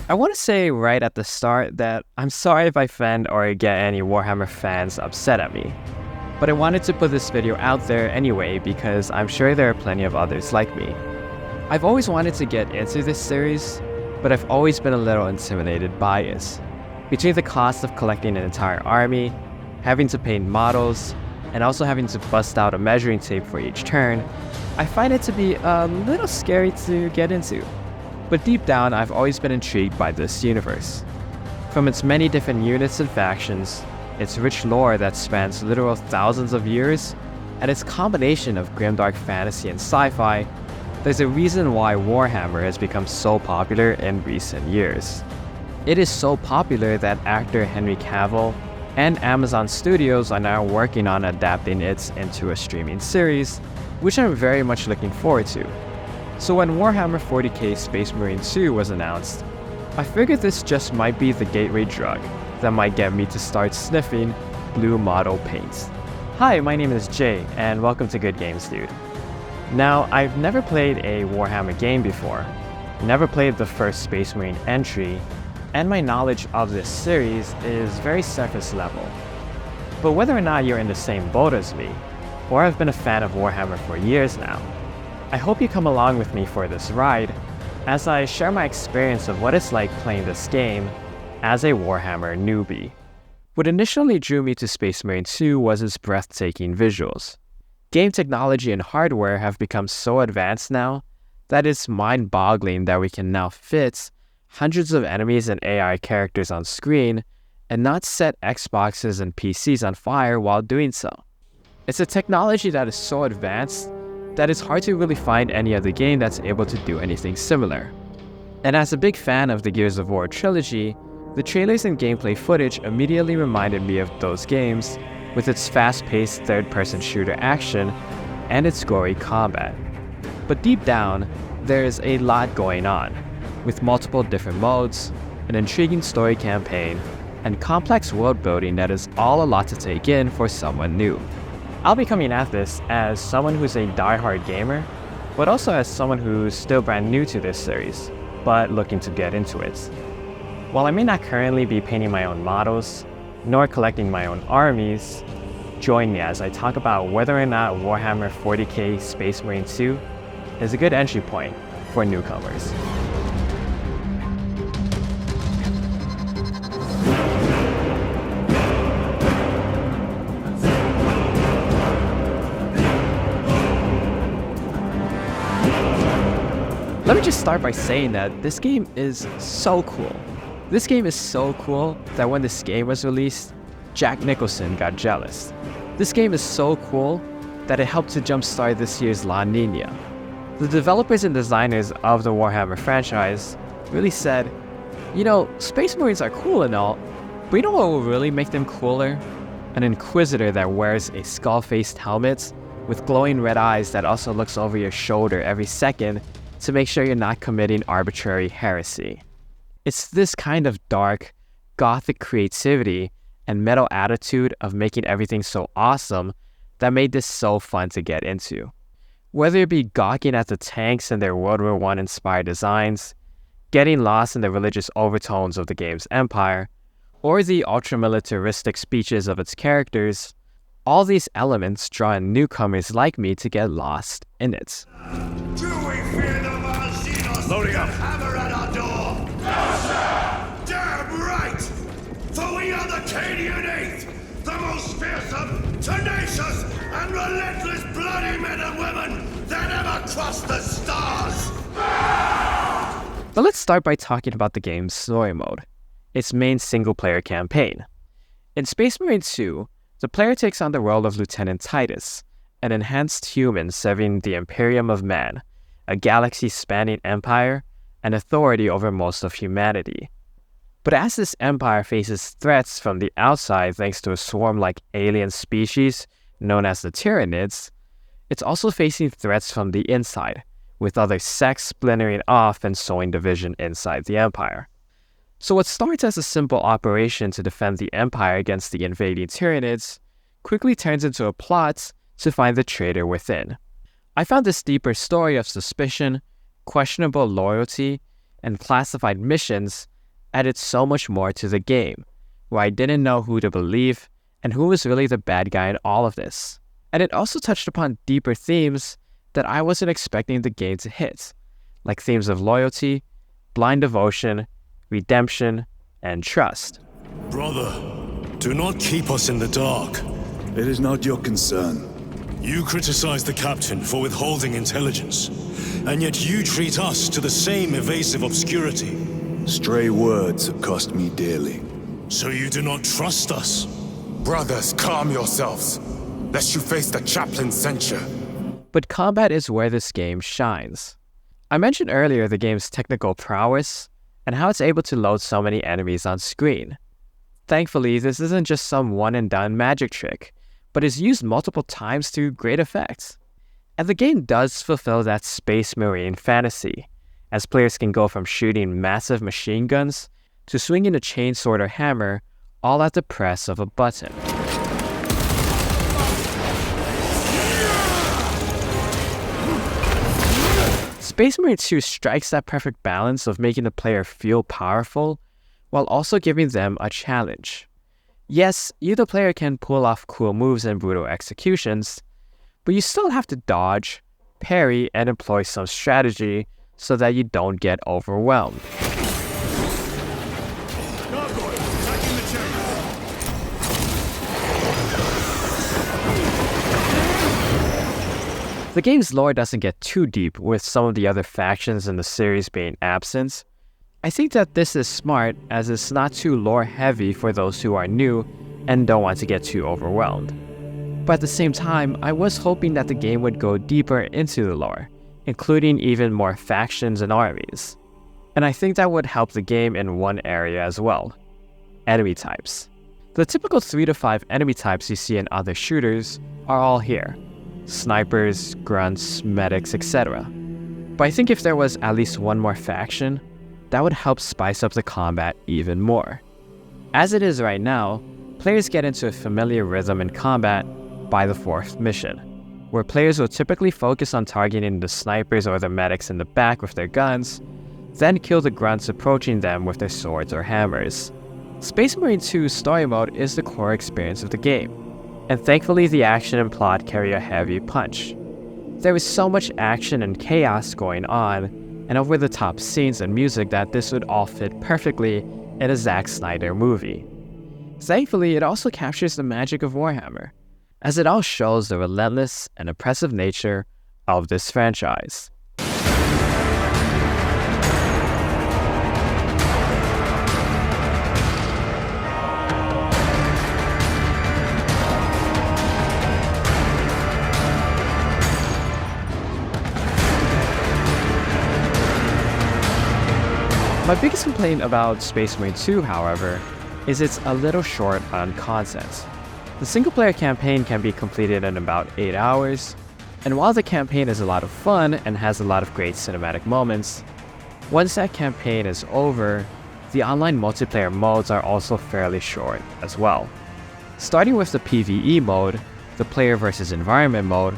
I want to say right at the start that I'm sorry if I offend or get any Warhammer fans upset at me. But I wanted to put this video out there anyway because I'm sure there are plenty of others like me. I've always wanted to get into this series, but I've always been a little intimidated by it. Between the cost of collecting an entire army, having to paint models, and also having to bust out a measuring tape for each turn, I find it to be a little scary to get into. But deep down, I've always been intrigued by this universe. From its many different units and factions, its rich lore that spans literal thousands of years, and its combination of grimdark fantasy and sci-fi, there's a reason why Warhammer has become so popular in recent years. It is so popular that actor Henry Cavill and Amazon Studios are now working on adapting it into a streaming series, which I'm very much looking forward to. So when Warhammer 40k Space Marine 2 was announced, I figured this just might be the gateway drug that might get me to start sniffing blue model paints. Hi, my name is Jay, and welcome to Good Games Dude. Now, I've never played a Warhammer game before, never played the first Space Marine entry, and my knowledge of this series is very surface level. But whether or not you're in the same boat as me, or have been a fan of Warhammer for years now, I hope you come along with me for this ride as I share my experience of what it's like playing this game as a Warhammer newbie. What initially drew me to Space Marine 2 was its breathtaking visuals. Game technology and hardware have become so advanced now that it's mind-boggling that we can now fit hundreds of enemies and AI characters on screen and not set Xboxes and PCs on fire while doing so. It's a technology that is so advanced that it's hard to really find any other game that's able to do anything similar. And as a big fan of the Gears of War trilogy, the trailers and gameplay footage immediately reminded me of those games with its fast-paced third-person shooter action and its gory combat. But deep down, there is a lot going on, with multiple different modes, an intriguing story campaign, and complex world building that is all a lot to take in for someone new. I'll be coming at this as someone who's a die-hard gamer, but also as someone who's still brand new to this series, but looking to get into it. While I may not currently be painting my own models, nor collecting my own armies, join me as I talk about whether or not Warhammer 40k Space Marine 2 is a good entry point for newcomers. Let me just start by saying that this game is so cool. This game is so cool that when this game was released, Jack Nicholson got jealous. This game is so cool that it helped to jumpstart this year's La Nina. The developers and designers of the Warhammer franchise really said, you know, Space Marines are cool and all, but you know what will really make them cooler? An Inquisitor that wears a skull-faced helmet with glowing red eyes that also looks over your shoulder every second to make sure you're not committing arbitrary heresy. It's this kind of dark, gothic creativity and metal attitude of making everything so awesome that made this so fun to get into. Whether it be gawking at the tanks and their World War I inspired designs, getting lost in the religious overtones of the game's empire, or the ultra-militaristic speeches of its characters, all these elements draw in newcomers like me to get lost in it. Do we fear the Machinus? Loading up. Hammer at our door. No, sir! Damn right! For we are the Cadian Eighth, the most fearsome, tenacious, and relentless bloody men and women that ever crossed the stars! But let's start by talking about the game's story mode, its main single-player campaign. In Space Marine 2, the player takes on the role of Lieutenant Titus, an enhanced human serving the Imperium of Man, a galaxy-spanning empire and authority over most of humanity. But as this empire faces threats from the outside thanks to a swarm-like alien species known as the Tyranids, it's also facing threats from the inside, with other sects splintering off and sowing division inside the empire. So what starts as a simple operation to defend the empire against the invading Tyranids quickly turns into a plot to find the traitor within. I found this deeper story of suspicion, questionable loyalty, and classified missions added so much more to the game, where I didn't know who to believe and who was really the bad guy in all of this. And it also touched upon deeper themes that I wasn't expecting the game to hit, like themes of loyalty, blind devotion, redemption, and trust. Brother, do not keep us in the dark. It is not your concern. You criticize the captain for withholding intelligence, and yet you treat us to the same evasive obscurity. Stray words have cost me dearly. So you do not trust us? Brothers, calm yourselves, lest you face the chaplain's censure. But combat is where this game shines. I mentioned earlier the game's technical prowess and how it's able to load so many enemies on screen. Thankfully, this isn't just some one-and-done magic trick, but is used multiple times to great effect. And the game does fulfill that Space Marine fantasy, as players can go from shooting massive machine guns to swinging a chainsword or hammer, all at the press of a button. Space Marine 2 strikes that perfect balance of making the player feel powerful, while also giving them a challenge. Yes, you the player can pull off cool moves and brutal executions, but you still have to dodge, parry, and employ some strategy so that you don't get overwhelmed. The game's lore doesn't get too deep, with some of the other factions in the series being absent. I think that this is smart, as it's not too lore heavy for those who are new and don't want to get too overwhelmed. But at the same time, I was hoping that the game would go deeper into the lore, including even more factions and armies. And I think that would help the game in one area as well: enemy types. The typical 3 to 5 enemy types you see in other shooters are all here: snipers, grunts, medics, etc. But I think if there was at least one more faction, that would help spice up the combat even more. As it is right now, players get into a familiar rhythm in combat by the 4th mission, where players will typically focus on targeting the snipers or the medics in the back with their guns, then kill the grunts approaching them with their swords or hammers. Space Marine 2's story mode is the core experience of the game, and thankfully the action and plot carry a heavy punch. There is so much action and chaos going on, and over-the-top scenes and music that this would all fit perfectly in a Zack Snyder movie. Thankfully, it also captures the magic of Warhammer, as it all shows the relentless and oppressive nature of this franchise. My biggest complaint about Space Marine 2, however, is it's a little short on content. The single-player campaign can be completed in about 8 hours, and while the campaign is a lot of fun and has a lot of great cinematic moments, once that campaign is over, the online multiplayer modes are also fairly short as well. Starting with the PvE mode, the player versus environment mode,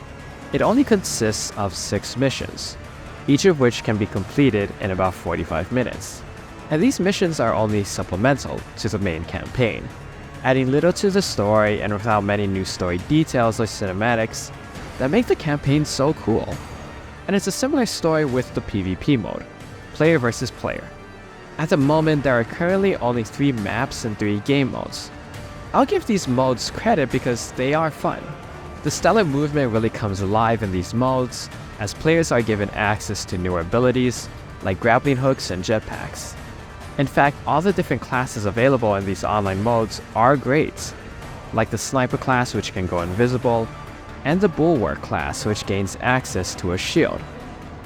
it only consists of 6 missions, each of which can be completed in about 45 minutes. And these missions are only supplemental to the main campaign, adding little to the story and without many new story details or cinematics that make the campaign so cool. And it's a similar story with the PvP mode, player versus player. At the moment, there are currently only 3 maps and 3 game modes. I'll give these modes credit because they are fun. The stellar movement really comes alive in these modes, as players are given access to newer abilities like grappling hooks and jetpacks. In fact, all the different classes available in these online modes are great, like the sniper class, which can go invisible, and the bulwark class, which gains access to a shield.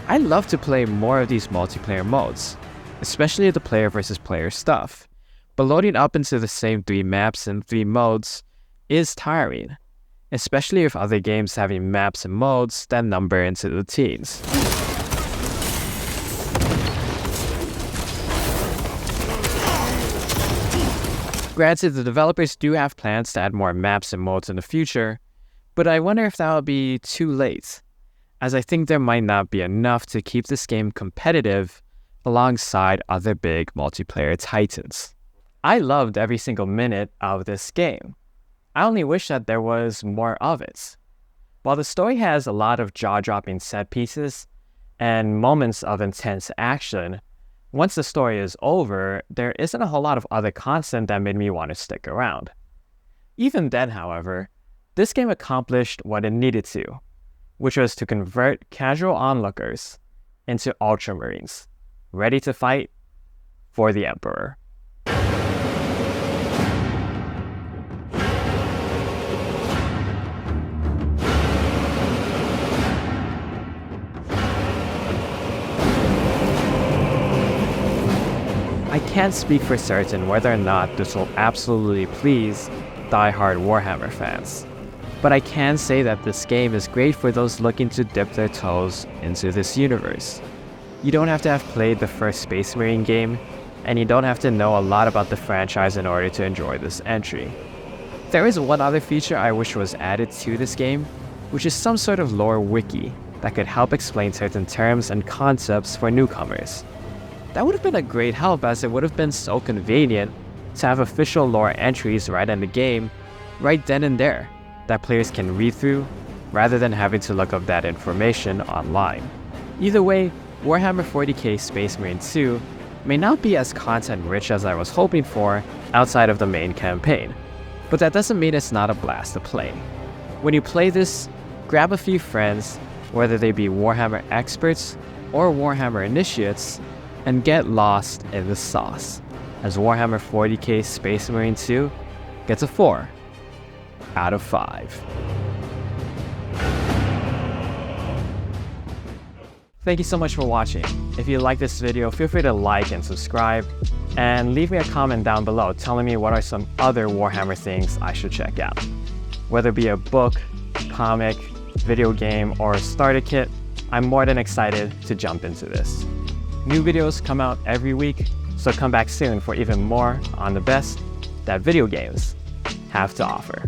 I'd love to play more of these multiplayer modes, especially the player versus player stuff, but loading up into the same 3 maps and 3 modes is tiring, especially with other games having maps and modes that number into the teens. Granted, the developers do have plans to add more maps and modes in the future, but I wonder if that will be too late, as I think there might not be enough to keep this game competitive alongside other big multiplayer titans. I loved every single minute of this game. I only wish that there was more of it. While the story has a lot of jaw-dropping set pieces and moments of intense action, once the story is over, there isn't a whole lot of other content that made me want to stick around. Even then, however, this game accomplished what it needed to, which was to convert casual onlookers into Ultramarines, ready to fight for the Emperor. I can't speak for certain whether or not this will absolutely please die-hard Warhammer fans, but I can say that this game is great for those looking to dip their toes into this universe. You don't have to have played the first Space Marine game, and you don't have to know a lot about the franchise in order to enjoy this entry. There is one other feature I wish was added to this game, which is some sort of lore wiki that could help explain certain terms and concepts for newcomers. That would have been a great help, as it would have been so convenient to have official lore entries right in the game, right then and there, that players can read through, rather than having to look up that information online. Either way, Warhammer 40k Space Marine 2 may not be as content-rich as I was hoping for outside of the main campaign, but that doesn't mean it's not a blast to play. When you play this, grab a few friends, whether they be Warhammer experts or Warhammer initiates, and get lost in the sauce, as Warhammer 40k Space Marine 2 gets a 4 out of 5. Thank you so much for watching. If you like this video, feel free to like and subscribe, and leave me a comment down below telling me what are some other Warhammer things I should check out. Whether it be a book, comic, video game, or starter kit, I'm more than excited to jump into this. New videos come out every week, so come back soon for even more on the best that video games have to offer.